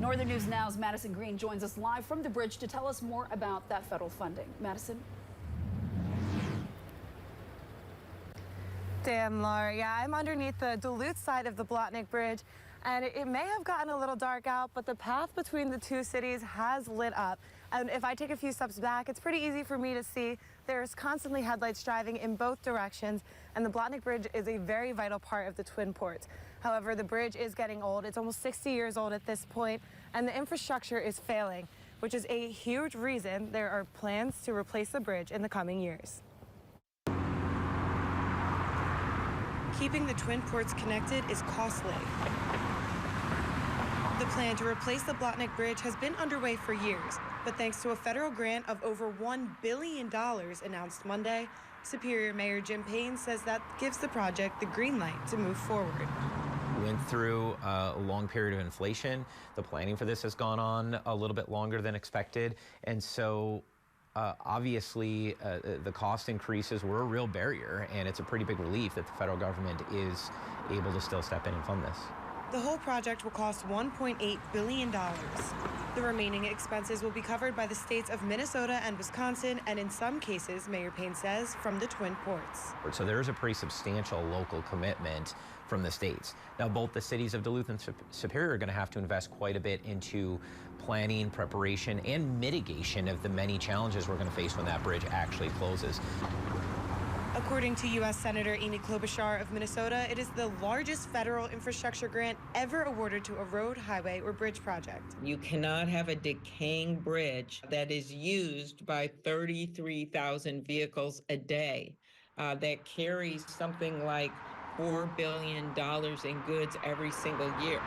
Northern News Now's Madison Green joins us live from the bridge to tell us more about that federal funding. Madison? Damn, Laura. Yeah, I'm underneath the Duluth side of the Blatnik Bridge, and it may have gotten a little dark out, but the path between the two cities has lit up. And if I take a few steps back, it's pretty easy for me to see there's constantly headlights driving in both directions, and the Blatnik Bridge is a very vital part of the Twin Ports. However, the bridge is getting old. It's almost 60 years old at this point, and the infrastructure is failing, which is a huge reason there are plans to replace the bridge in the coming years. Keeping the Twin Ports connected is costly. The plan to replace the Blatnik Bridge has been underway for years, but thanks to a federal grant of over $1 billion announced Monday, Superior Mayor Jim Payne says that gives the project the green light to move forward. We went through a long period of inflation. The planning for this has gone on a little bit longer than expected, and so obviously, the cost increases were a real barrier, and it's a pretty big relief that the federal government is able to still step in and fund this. The whole project will cost $1.8 billion. The remaining expenses will be covered by the states of Minnesota and Wisconsin, and in some cases, Mayor Payne says, from the Twin Ports. So there is a pretty substantial local commitment from the states. Now, both the cities of Duluth and Superior are going to have to invest quite a bit into planning, preparation, and mitigation of the many challenges we're going to face when that bridge actually closes. According to U.S. Senator Amy Klobuchar of Minnesota, it is the largest federal infrastructure grant ever awarded to a road, highway, or bridge project. You cannot have a decaying bridge that is used by 33,000 vehicles a day that carries something like $4 billion in goods every single year.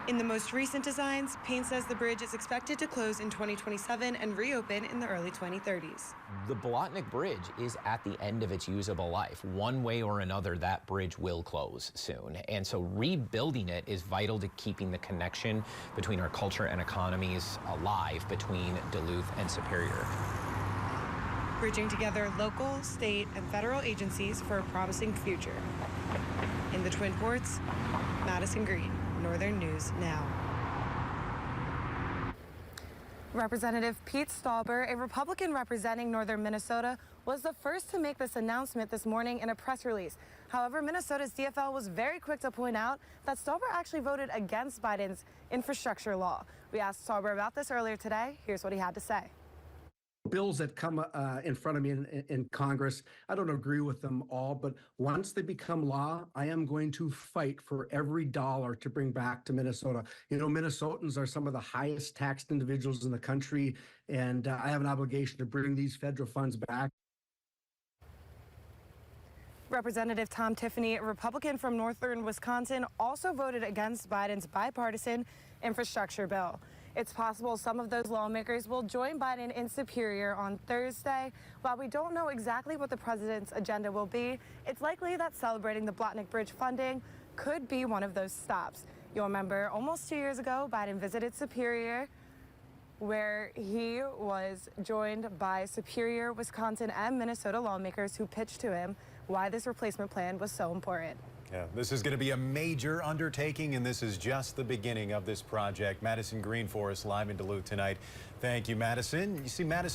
In the most recent designs, Payne says the bridge is expected to close in 2027 and reopen in the early 2030s. The Blatnik Bridge is at the end of its usable life. One way or another, that bridge will close soon. And so rebuilding it is vital to keeping the connection between our culture and economies alive between Duluth and Superior. Bridging together local, state, and federal agencies for a promising future. In the Twin Ports, Madison Green, Northern News Now. Representative Pete Stauber, a Republican representing northern Minnesota, was the first to make this announcement this morning in a press release. However, Minnesota's DFL was very quick to point out that Stauber actually voted against Biden's infrastructure law. We asked Stauber about this earlier today. Here's what he had to say. Bills that come in front of me in Congress, I don't agree with them all, but once they become law, I am going to fight for every dollar to bring back to Minnesota. You know, Minnesotans are some of the highest taxed individuals in the country, and I have an obligation to bring these federal funds back. Representative Tom Tiffany, a Republican from northern Wisconsin, also voted against Biden's bipartisan infrastructure bill. It's possible some of those lawmakers will join Biden in Superior on Thursday. While we don't know exactly what the president's agenda will be, it's likely that celebrating the Blatnik Bridge funding could be one of those stops. You'll remember almost 2 years ago, Biden visited Superior, where he was joined by Superior, Wisconsin, and Minnesota lawmakers who pitched to him why this replacement plan was so important. Yeah, this is going to be a major undertaking, and this is just the beginning of this project. Madison Green for us live in Duluth tonight. Thank you, Madison. You see, Madison.